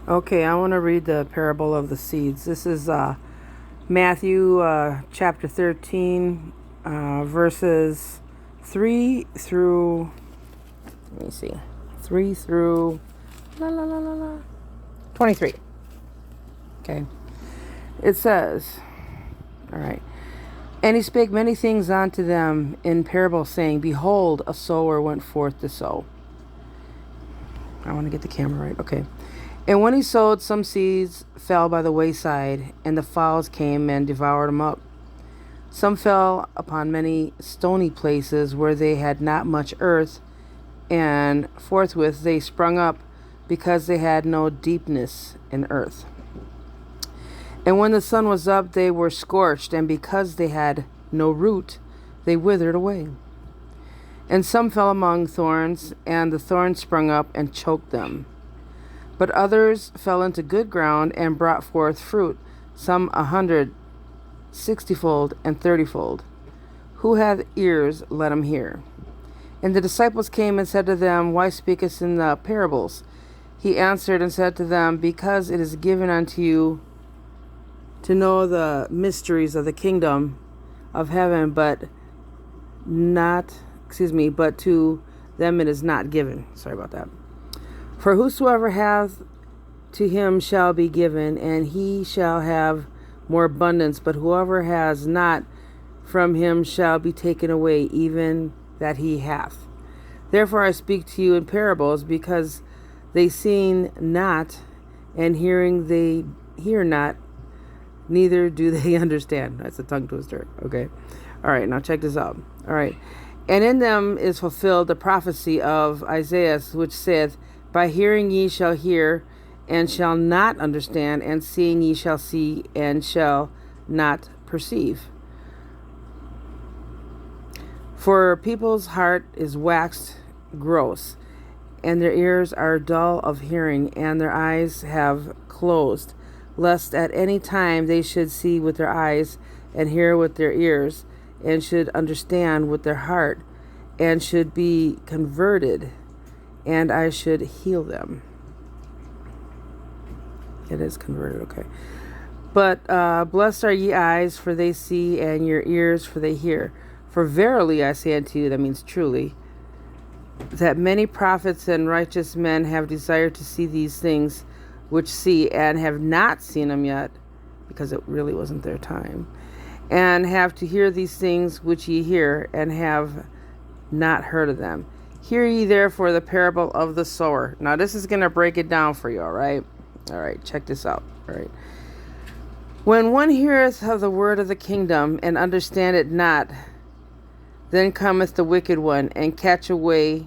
Okay, I want to read the parable of the seeds. This is Matthew chapter 13, verses 3 through, let me see, 3 through 23. Okay, it says, all right. And he spake many things unto them in parables, saying, Behold, a sower went forth to sow. I want to get the camera right. Okay. And when he sowed, some seeds fell by the wayside, and the fowls came and devoured them up. Some fell upon many stony places where they had not much earth, and forthwith they sprung up, because they had no deepness in earth. And when the sun was up, they were scorched, and because they had no root, they withered away. And some fell among thorns, and the thorns sprung up and choked them. But others fell into good ground and brought forth fruit, some 100, 60-fold, and 30-fold. Who hath ears, let him hear. And the disciples came and said to them, Why speakest in the parables? He answered and said to them, Because it is given unto you to know the mysteries of the kingdom of heaven, but to them it is not given. Sorry about that. For whosoever hath, to him shall be given, and he shall have more abundance. But whoever has not, from him shall be taken away even that he hath. Therefore I speak to you in parables, because they seeing not, and hearing they hear not, neither do they understand. That's a tongue twister. Okay. All right, now check this out. All right. And in them is fulfilled the prophecy of Isaiah, which saith, By hearing ye shall hear, and shall not understand, and seeing ye shall see, and shall not perceive. For people's heart is waxed gross, and their ears are dull of hearing, and their eyes have closed, lest at any time they should see with their eyes, and hear with their ears, and should understand with their heart, and should be converted, and I should heal them. It is converted, okay. But blessed are ye eyes, for they see, and your ears, for they hear. For verily I say unto you, that means truly, that many prophets and righteous men have desired to see these things which see, and have not seen them yet, because it really wasn't their time, and have to hear these things which ye hear, and have not heard of them. Hear ye therefore the parable of the sower. Now this is going to break it down for you, all right? All right, check this out. All right. When one heareth of the word of the kingdom, and understand it not, then cometh the wicked one, and catch away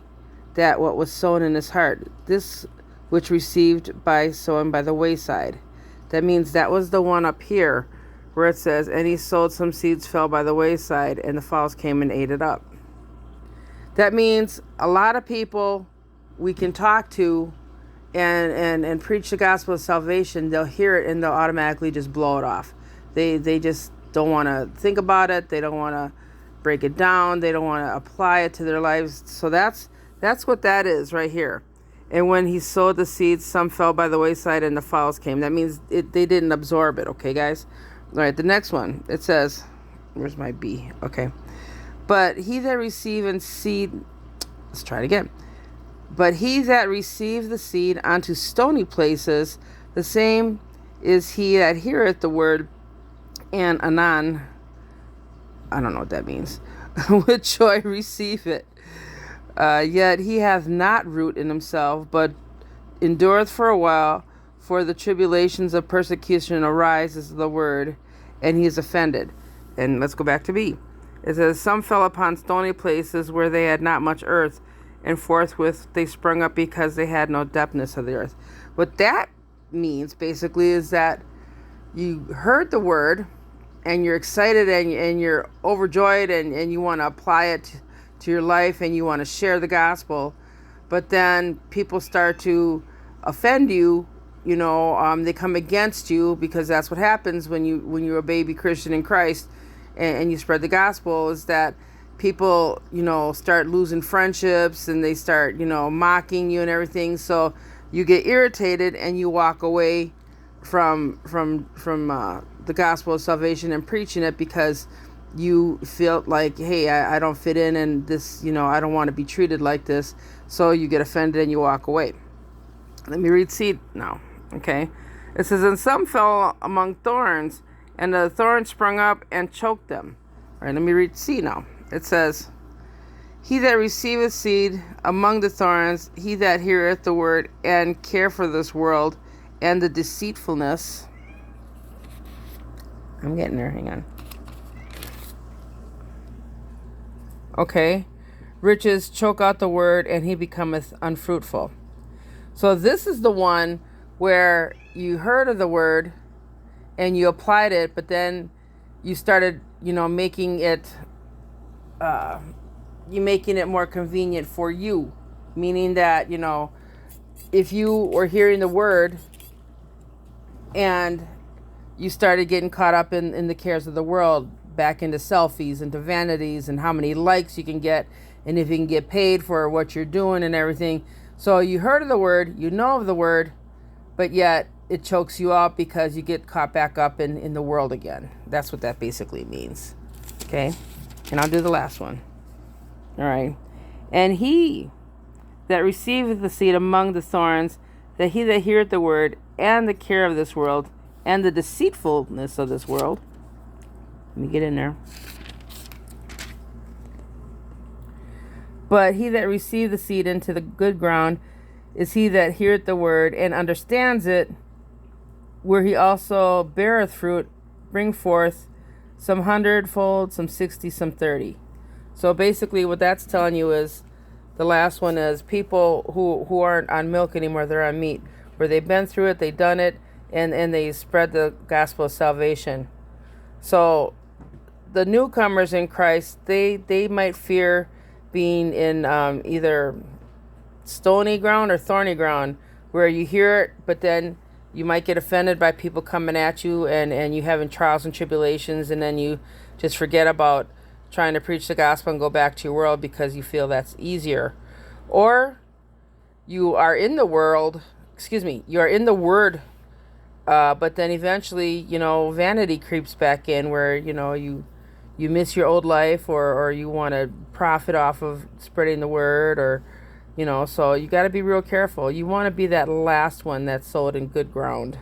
that what was sown in his heart. This which received by sowing by the wayside. That means that was the one up here, where it says, And he sowed some seeds, fell by the wayside, and the fowls came and ate it up. That means a lot of people we can talk to and preach the gospel of salvation. They'll hear it and they'll automatically just blow it off. They just don't want to think about it. They don't want to break it down. They don't want to apply it to their lives. So that's what that is right here. And when he sowed the seeds, some fell by the wayside and the fowls came. That means they didn't absorb it. Okay, guys? All right, the next one. It says, where's my B? Okay. But he that received seed, let's try it again. But he that received the seed unto stony places, the same is he that heareth the word, and anon, I don't know what that means, with joy receive it. Yet he hath not root in himself, but endureth for a while. For the tribulations of persecution arise as the word, and he is offended. And let's go back to B. It says, Some fell upon stony places where they had not much earth, and forthwith they sprung up because they had no depthness of the earth. What that means basically is that you heard the word, and you're excited, and you're overjoyed, and you want to apply it to your life, and you want to share the gospel, but then people start to offend you. They come against you, because that's what happens when you're a baby Christian in Christ. And you spread the gospel, is that people, start losing friendships, and they start, mocking you and everything. So you get irritated and you walk away from the gospel of salvation and preaching it because you feel like, hey, I don't fit in, and this, I don't want to be treated like this. So you get offended and you walk away. Let me read seed now. Okay. It says, and some fell among thorns, and the thorns sprung up and choked them. All right, let me read C now. It says, he that receiveth seed among the thorns, he that heareth the word and care for this world and the deceitfulness. I'm getting there, hang on. Okay. Riches choke out the word, and he becometh unfruitful. So this is the one where you heard of the word and you applied it, but then you started, making it more convenient for you. Meaning that, if you were hearing the word and you started getting caught up in the cares of the world, back into selfies, into vanities, and how many likes you can get, and if you can get paid for what you're doing and everything. So you heard of the word, you know of the word, but yet it chokes you out because you get caught back up in the world again. That's what that basically means. Okay? And I'll do the last one. All right. And he that receiveth the seed among the thorns, that he that heareth the word and the care of this world and the deceitfulness of this world. Let me get in there. But he that received the seed into the good ground is he that heareth the word and understands it, where he also beareth fruit, bring forth some 100-fold, some 60, some 30. So basically what that's telling you is, the last one is people who aren't on milk anymore, they're on meat, where they've been through it, they've done it, and they spread the gospel of salvation. So the newcomers in Christ, they might fear being in either stony ground or thorny ground, where you hear it, but then you might get offended by people coming at you and you having trials and tribulations, and then you just forget about trying to preach the gospel and go back to your world because you feel that's easier. Or you are in the world, you are in the word, but then eventually, vanity creeps back in, where, you miss your old life, or you want to profit off of spreading the word, or, so you got to be real careful. You want to be that last one that's sowed in good ground.